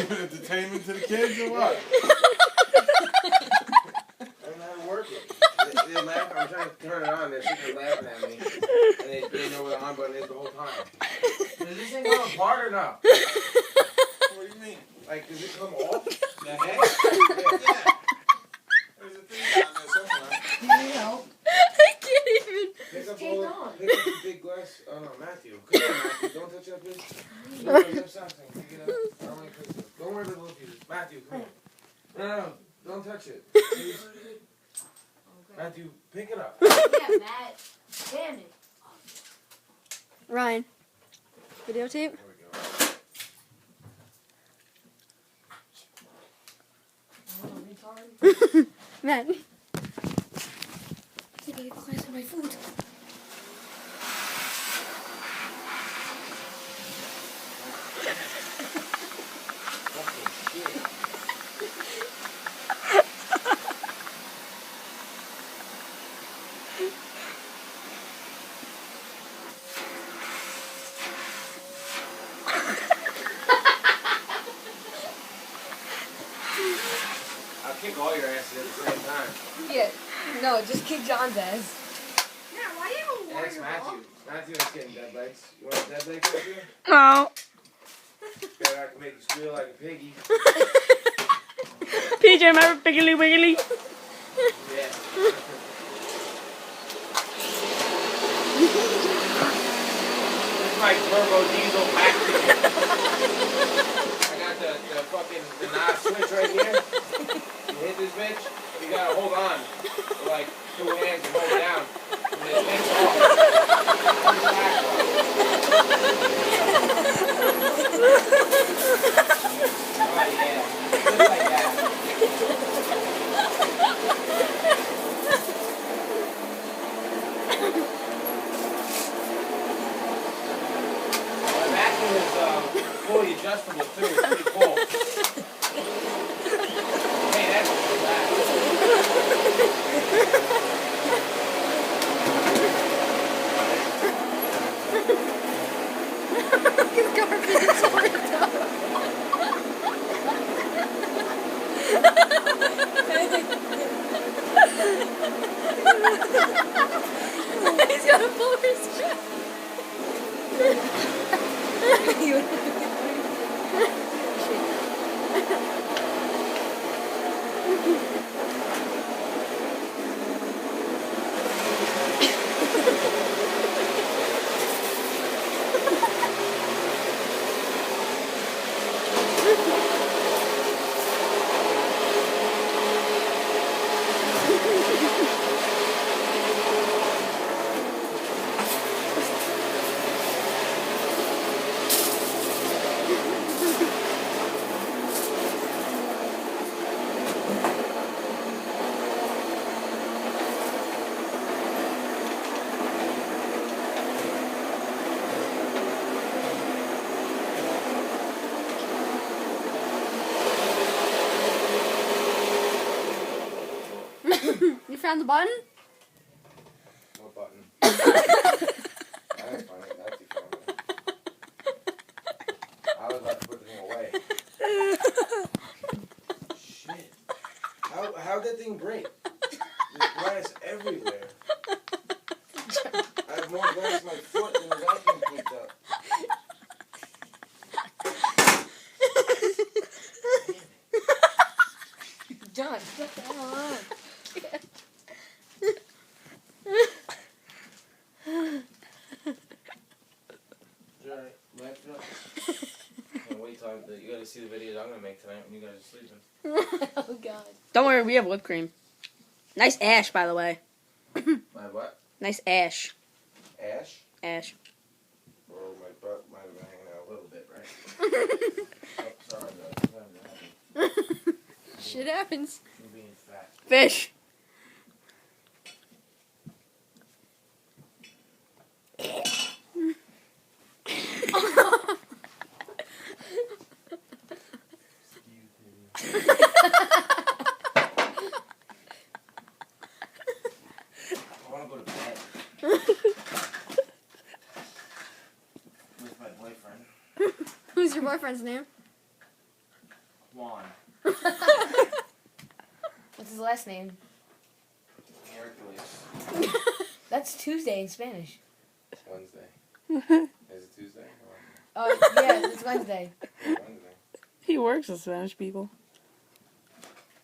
giving entertainment to the kids or what? I'm not working. They laugh. I'm trying to turn it on. They're sitting there laughing at me. And they know where the on button is the whole time. Does this thing come apart or not? What do you mean? Like, does it come off? The head? Yeah. There's a thing down there somewhere. Do you need help? I can't even. Pick up Take all on. pick up the big glass. Oh no, Matthew. Come on, Matthew. Don't touch that bitch. Don't stop saying. Pick it up. I don't like this. Don't worry about the little pieces. Matthew, come on. No, don't touch it. Please. Okay. Matthew, pick it up. Yeah, Matt. Damn it. Ryan, videotape. There we go. Oh, retard. Matt. I think I ate glass of my food. Fucking shit. I'll kick all your asses at the same time. Yeah. No, just kick John's ass. Yeah, why do you have a That's water Matthew. ball? Matthew is getting dead legs. You want dead legs, Matthew? No. Yeah, I can make you squeal like a piggy. PJ, remember Piggly Wiggly? Yeah. This is my turbo diesel back ticket. I got the fucking the NOS switch right here. You hit this bitch, you gotta hold on with like 2 hands and hold it down. And it takes off. Comes back off. Oh yeah. Just like that. My vacuum is fully adjustable too. It's pretty cool. Hey, that's not bad. His garbage is worked up. He's gonna pull his chest. You found the button? What button? That's funny. That's funny. I was about to put the thing away. Shit. How'd that thing break? There's glass everywhere. I have more glass in my foot than the vacuum picked up. John, shut the hell up. Alright, wrap it up. Can't wait till you gotta see the videos I'm gonna make tonight when you guys are sleeping. Oh, God. Don't worry, we have whipped cream. Nice ash, by the way. My what? Nice ash. Ash? Ash. Or my butt might have been hanging out a little bit, right? Oh, sorry, that happened. Shit happens. I'm being fat. Fish. I wanna go to bed with my boyfriend. Who's your boyfriend's name? Juan. What's his last name? Hercules. That's Tuesday in Spanish. Wednesday. Is it Tuesday? Oh, yeah, it's Wednesday. Wednesday. He works with Spanish people.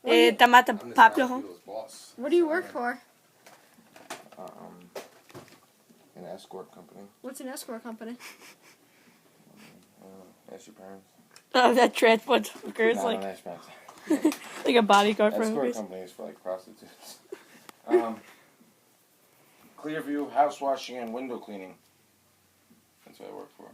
What do you- Tomate I'm the papio. Spanish people's boss. What do you work for? An escort company. What's an escort company? Ask your parents. Oh, that transport workers No, like don't ask parents. like a bodyguard for Escort movies. companies for like prostitutes. Clearview house washing and window cleaning. That's what I work for.